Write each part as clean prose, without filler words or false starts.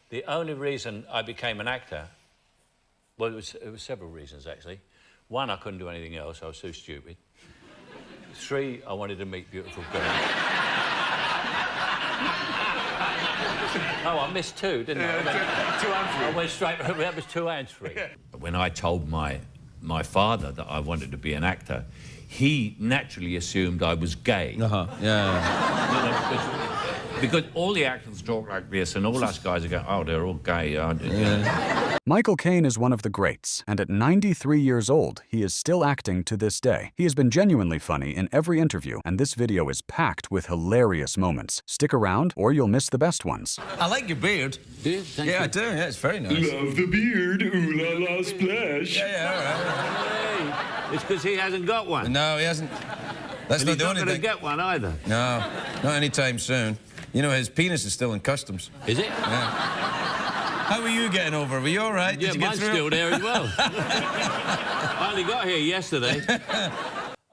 The only reason I became an actor, well, it was several reasons, actually. One, I couldn't do anything else. I was so stupid. 3, I wanted to meet beautiful girls. Oh, I missed 2, didn't I? 2 and 3. I went straight... That was 2 and 3. When I told my father that I wanted to be an actor, he naturally assumed I was gay. Because all the actors talk like this, and all us guys are going, oh, they're all gay, aren't they? Yeah. Michael Caine is one of the greats, and at 93 years old, he is still acting to this day. He has been genuinely funny in every interview, and this video is packed with hilarious moments. Stick around, or you'll miss the best ones. I like your beard. Do you? Thank you. I do. Yeah, it's very nice. Love the beard, ooh la la splash. Yeah, all right. Hey, it's because he hasn't got one. No, he hasn't. That's And not he's the not only going to thing. get one either. No, not anytime soon. You know, his penis is still in customs. Is it? Yeah. How are you getting over? Were you all right? Yeah, Did you get mine's through? still there as well. I only got here yesterday.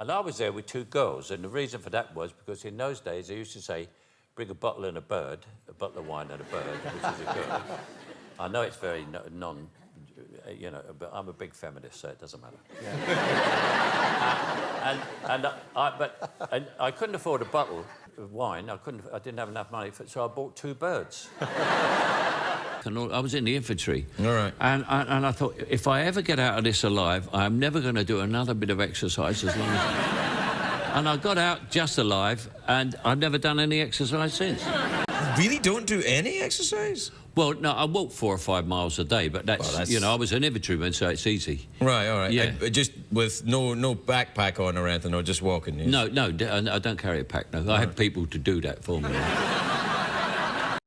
And I was there with 2 girls, and the reason for that was because in those days they used to say, bring a bottle and a bird, a bottle of wine and a bird, which is a girl. I know it's very you know, but I'm a big feminist, so it doesn't matter. Yeah. and I couldn't afford a bottle of wine. I didn't have enough money, so I bought 2 birds. I was in the infantry. All right. And I thought, if I ever get out of this alive, I'm never going to do another bit of exercise as long as... And I got out just alive, and I've never done any exercise since. Really don't do any exercise? Well, no, I walk 4 or 5 miles a day, but that's... You know, I was an infantryman, so it's easy. Right, all right. Yeah. Just with no backpack on or anything, or just walking? Yes? No, I don't carry a pack, no. I have people to do that for me.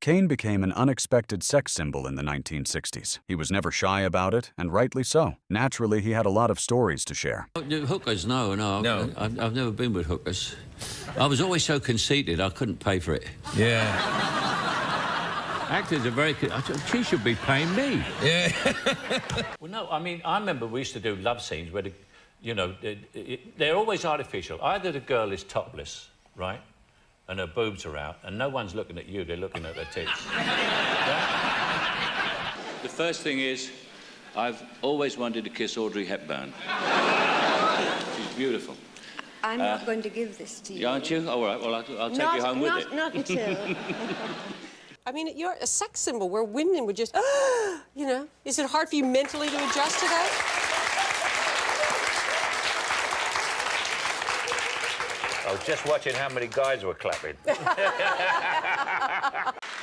Caine became an unexpected sex symbol in the 1960s. He was never shy about it, and rightly so. Naturally, he had a lot of stories to share. Hookers, no. I've never been with hookers. I was always so conceited, I couldn't pay for it. Yeah. Actors are very... She should be paying me. Yeah. Well, no, I mean, I remember we used to do love scenes where, they're always artificial. Either the girl is topless, right, and her boobs are out, and no one's looking at you, they're looking at their tits. Yeah? The first thing is, I've always wanted to kiss Audrey Hepburn. She's beautiful. I'm not going to give this to you. Aren't you? All right, well, I'll take you home with it. Not until... I mean, you're a sex symbol where women would just, you know, is it hard for you mentally to adjust to that? I was just watching how many guys were clapping.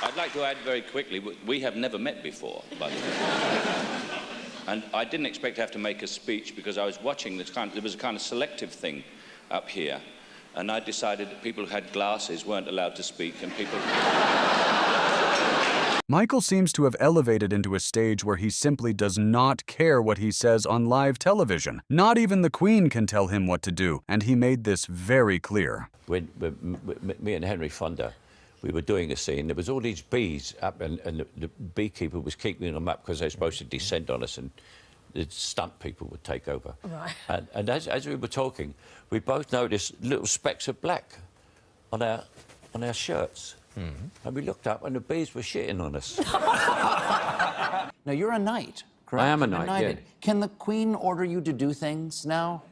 I'd like to add very quickly, we have never met before, by the way. And I didn't expect to have to make a speech because I was watching this there was a kind of selective thing up here. And I decided that people who had glasses weren't allowed to speak and people... Michael seems to have elevated into a stage where he simply does not care what he says on live television. Not even the Queen can tell him what to do, and he made this very clear. When me and Henry Fonda, we were doing a scene, there was all these bees up, and the beekeeper was keeping them up because they were supposed to descend on us, and the stunt people would take over. Right. And as we were talking, we both noticed little specks of black on our shirts. Mm-hmm. And we looked up and the bees were shitting on us. Now, you're a knight, correct? I am a knight, yeah. Can the Queen order you to do things now?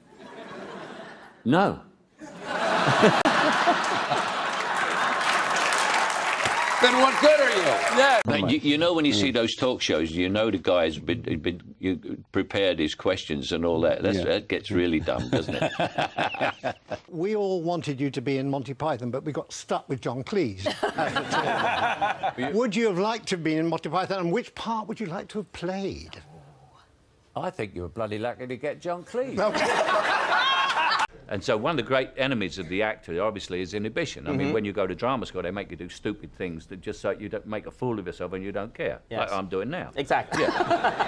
No. Then what good are you? Yeah. You know when you see those talk shows, you know the guy's been prepared his questions and all that. That gets really dumb, doesn't it? We all wanted you to be in Monty Python, but we got stuck with John Cleese. Would you have liked to have been in Monty Python, and which part would you like to have played? I think you were bloody lucky to get John Cleese. And so one of the great enemies of the actor, obviously, is inhibition. I mean, when you go to drama school, they make you do stupid things that just so you don't make a fool of yourself and you don't care, like I'm doing now. Exactly. Yeah.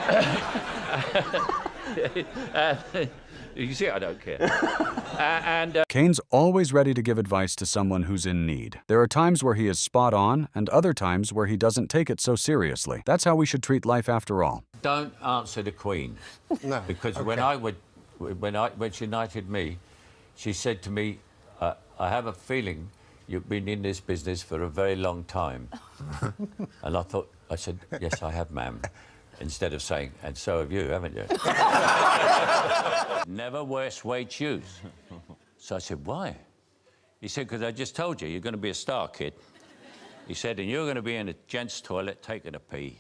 You see, I don't care. Caine's always ready to give advice to someone who's in need. There are times where he is spot on, and other times where he doesn't take it so seriously. That's how we should treat life after all. Don't answer the Queen. No. Because when she knighted me, she said to me, I have a feeling you've been in this business for a very long time. And I thought, I said, yes, I have, ma'am. Instead of saying, and so have you, haven't you? Never wear suede shoes. So I said, why? He said, because I just told you, you're going to be a star, kid. He said, and you're going to be in a gent's toilet taking a pee.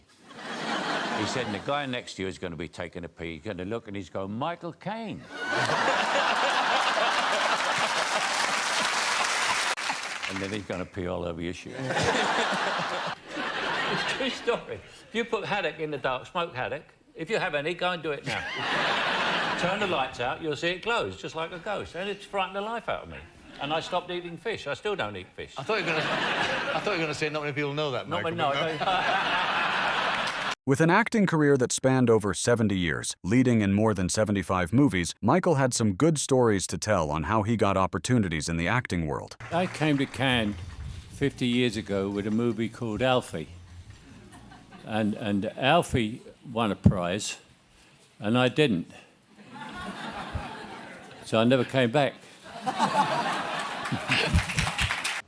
He said, and the guy next to you is going to be taking a pee. He's going to look and he's going, Michael Caine. And then he's going to pee all over your shoes. It's a true story. If you put haddock in the dark, smoked haddock, if you have any, go and do it now. Turn the lights out, you'll see it glows, just like a ghost. And it's frightened the life out of me. And I stopped eating fish. I still don't eat fish. I thought you were going to say not many people know that, Michael. No. With an acting career that spanned over 70 years, leading in more than 75 movies, Michael had some good stories to tell on how he got opportunities in the acting world. I came to Cannes 50 years ago with a movie called Alfie. And Alfie won a prize, and I didn't. So I never came back.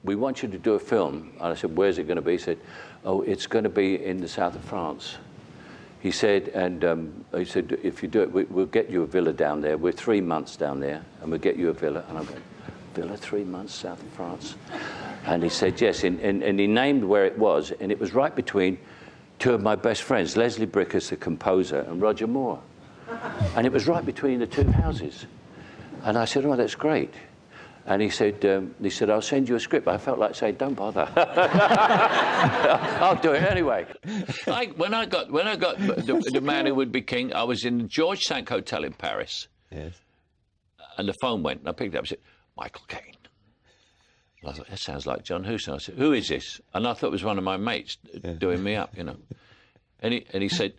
We want you to do a film. And I said, where's it going to be? He said, oh, it's going to be in the south of France. He said, and he said, if you do it, we'll get you a villa down there. We're 3 months down there, and we'll get you a villa. And I'm going, villa 3 months south of France? And he said, yes. And he named where it was, and it was right between two of my best friends, Leslie Bricusse, the composer, and Roger Moore. And it was right between the two houses. And I said, oh, that's great. And he said, I'll send you a script. I felt like saying, don't bother. I'll do it anyway. When I got the Man Who Would Be King, I was in the George V Hotel in Paris. Yes. And the phone went, and I picked it up and said, Michael Caine. And I thought, that sounds like John Huston. I said, who is this? And I thought it was one of my mates doing me up, you know. And he said,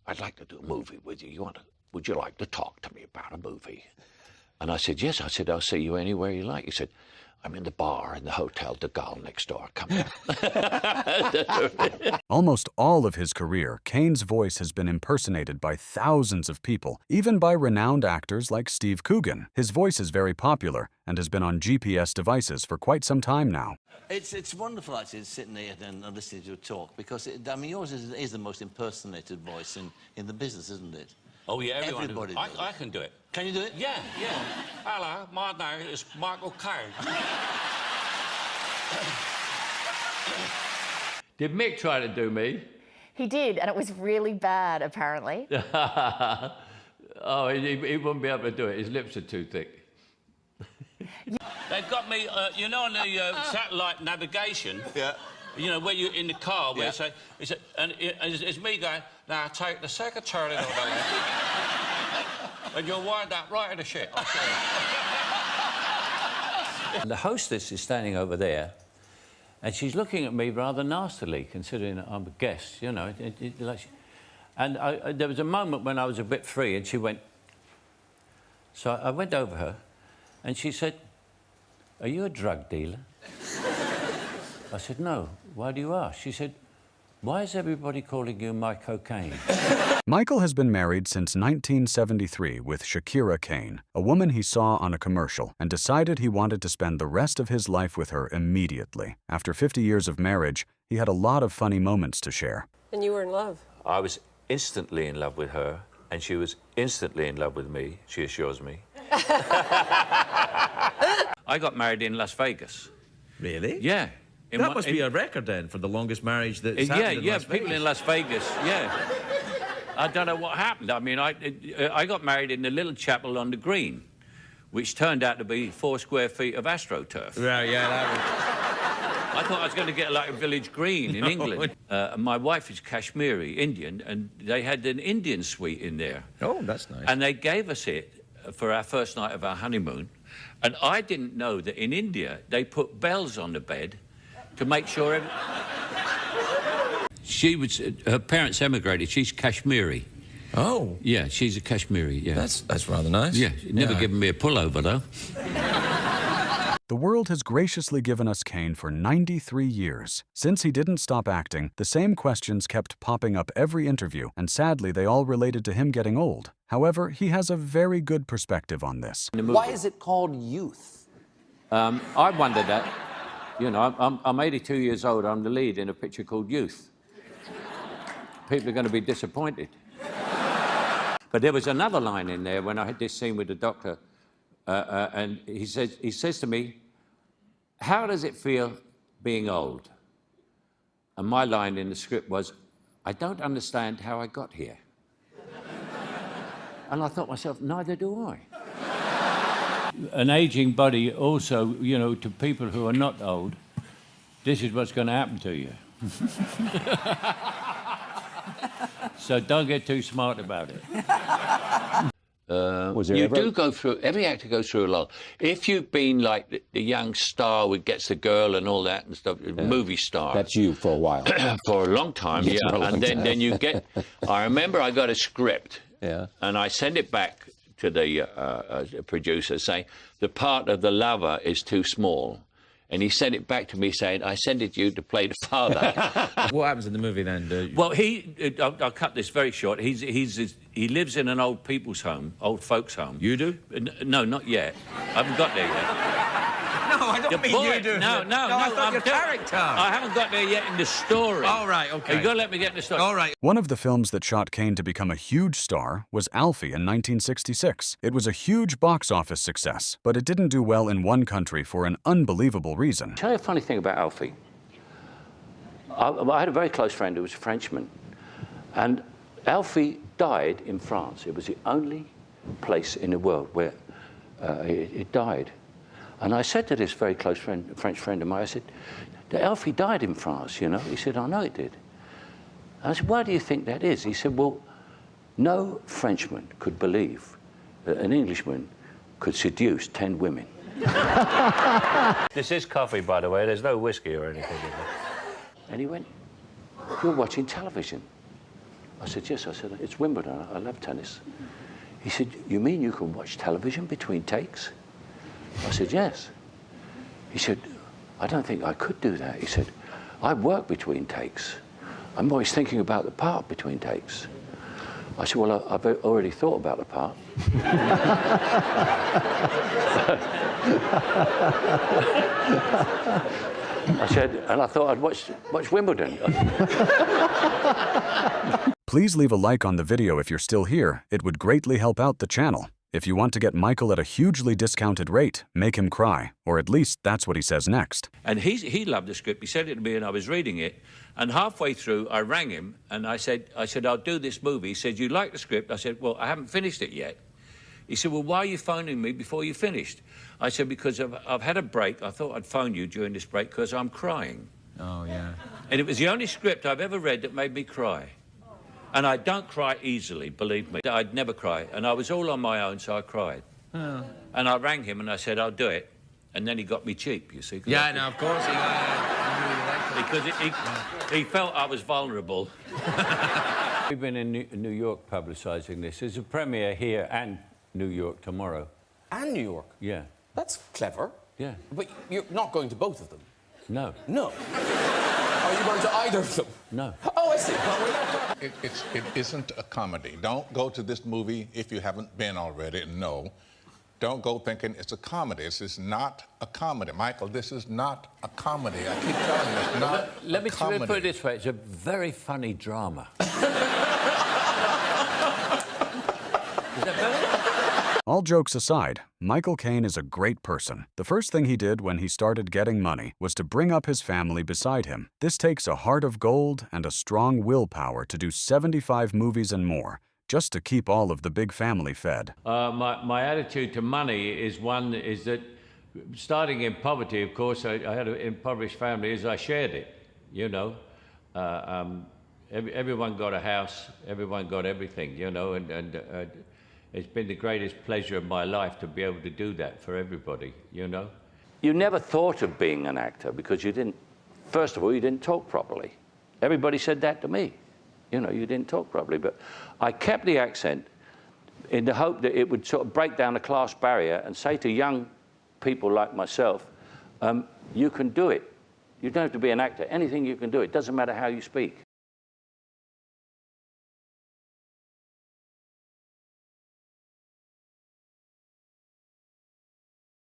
I'd like to do a movie with you. Would you like to talk to me about a movie? And I said, yes. I said, I'll see you anywhere you like. He said, I'm in the bar in the Hotel de Gaulle next door. Come down. Almost all of his career, Caine's voice has been impersonated by thousands of people, even by renowned actors like Steve Coogan. His voice is very popular and has been on GPS devices for quite some time now. It's wonderful, actually, sitting here and listening to you talk, because, I mean, yours is the most impersonated voice in the business, isn't it? Oh, yeah, everybody. I can do it. Can you do it? Yeah. Hello, my name is Michael Caine. Did Mick try to do me? He did, and it was really bad, apparently. Oh, he wouldn't be able to do it. His lips are too thick. They've got me, you know, on the satellite navigation. Yeah. You know, where you're in the car, where it's me going, now take the second turn on the left, and you'll wind up right in the shit. And the hostess is standing over there, and she's looking at me rather nastily, considering I'm a guest, you know. And there was a moment when I was a bit free, and she went... So I went over her, and she said, are you a drug dealer? I said, no. Why do you ask? She said, why is everybody calling you Michael Caine? Michael has been married since 1973 with Shakira Caine, a woman he saw on a commercial, and decided he wanted to spend the rest of his life with her immediately. After 50 years of marriage, he had a lot of funny moments to share. And you were in love. I was instantly in love with her, and she was instantly in love with me, she assures me. I got married in Las Vegas. Really? Yeah. That must be a record then for the longest marriage that's happened in Las Vegas. People in Las Vegas, yeah. I don't know what happened. I mean, I got married in the little chapel on the green, which turned out to be 4 square feet of AstroTurf. Right, yeah, that was... I thought I was going to get like a village green in England. My wife is Kashmiri, Indian, and they had an Indian suite in there. Oh, that's nice. And they gave us it for our first night of our honeymoon. And I didn't know that in India, they put bells on the bed to make sure... her parents emigrated. She's Kashmiri. Oh. Yeah, she's a Kashmiri, yeah. That's rather nice. Yeah, never given me a pullover, though. The world has graciously given us Caine for 93 years. Since he didn't stop acting, the same questions kept popping up every interview, and sadly they all related to him getting old. However, he has a very good perspective on this. Why is it called youth? I wondered that. You know, I'm 82 years old. I'm the lead in a picture called Youth. people are going to be disappointed. But there was another line in there when I had this scene with the doctor, and he says to me, "How does it feel being old?" And my line in the script was, "I don't understand how I got here." And I thought to myself, neither do I. An aging body also, you know, to people who are not old, this is what's going to happen to you. So don't get too smart about it. You do go through, every actor goes through a lot. If you've been like the young star who gets the girl and all that and stuff, movie star. That's you for a while. For a long time, Yes, yeah. for a long And then you get, I remember I got a script, and I sent it back to the producer saying, the part of the lover is too small. And he sent it back to me saying, I sent it to you to play the father. What happens in the movie then? Well, I'll cut this very short. He lives in an old people's home, old folks' home. You do? No, not yet. I haven't got there yet. No, I don't mean you do. No, I thought your character. I haven't got there yet in the story. All right, okay. You've got to let me get in the story. All right. One of the films that shot Caine to become a huge star was Alfie in 1966. It was a huge box office success, but it didn't do well in one country for an unbelievable reason. I'll tell you a funny thing about Alfie. I had a very close friend who was a Frenchman, and Alfie died in France. It was the only place in the world where it died. And I said to this very close friend, French friend of mine, I said, Alfie died in France, you know? He said, I know it did. And I said, why do you think that is? He said, well, no Frenchman could believe that an Englishman could seduce 10 women. This is coffee, by the way. There's no whiskey or anything. And he went, you're watching television. I said, yes. I said, it's Wimbledon. I love tennis. He said, you mean you can watch television between takes? I said, yes. He said, I don't think I could do that. He said, I work between takes. I'm always thinking about the part between takes. I said, well, I've already thought about the part. I said, and I thought I'd watch Wimbledon. Please leave a like on the video if you're still here. It would greatly help out the channel. If you want to get Michael at a hugely discounted rate, make him cry, or at least that's what he says next. And he loved the script. He said it to me and I was reading it. And halfway through, I rang him and I said, I'll do this movie. He said, you like the script? I said, well, I haven't finished it yet. He said, well, why are you phoning me before you finished? I said, because I've had a break. I thought I'd phone you during this break because I'm crying. Oh, yeah. And it was the only script I've ever read that made me cry. And I don't cry easily, believe me. I'd never cry. And I was all on my own, so I cried. Oh. And I rang him and I said, I'll do it. And then he got me cheap, you see. Yeah, no, of course. Because he felt I was vulnerable. We've been in New York publicising this. There's a premiere here and New York tomorrow. And New York? Yeah. That's clever. Yeah. But you're not going to both of them? No. No. Are you going to either of them? No. Oh, I see. It isn't a comedy. Don't go to this movie if you haven't been already. No. Don't go thinking it's a comedy. This is not a comedy. Michael, this is not a comedy. I keep telling you, it's not Let me a comedy. put it this way. It's a very funny drama. Is that better? All jokes aside, Michael Caine is a great person. The first thing he did when he started getting money was to bring up his family beside him. This takes a heart of gold and a strong willpower to do 75 movies and more, just to keep all of the big family fed. My attitude to money is that starting in poverty, of course, I had an impoverished family, is I shared it, you know. Everyone got a house, everyone got everything, you know, and it's been the greatest pleasure of my life to be able to do that for everybody, you know. You never thought of being an actor because you didn't, first of all, you didn't talk properly. Everybody said that to me. You know, you didn't talk properly, but I kept the accent in the hope that it would sort of break down the class barrier and say to young people like myself, you can do it. You don't have to be an actor. Anything you can do. It doesn't matter how you speak.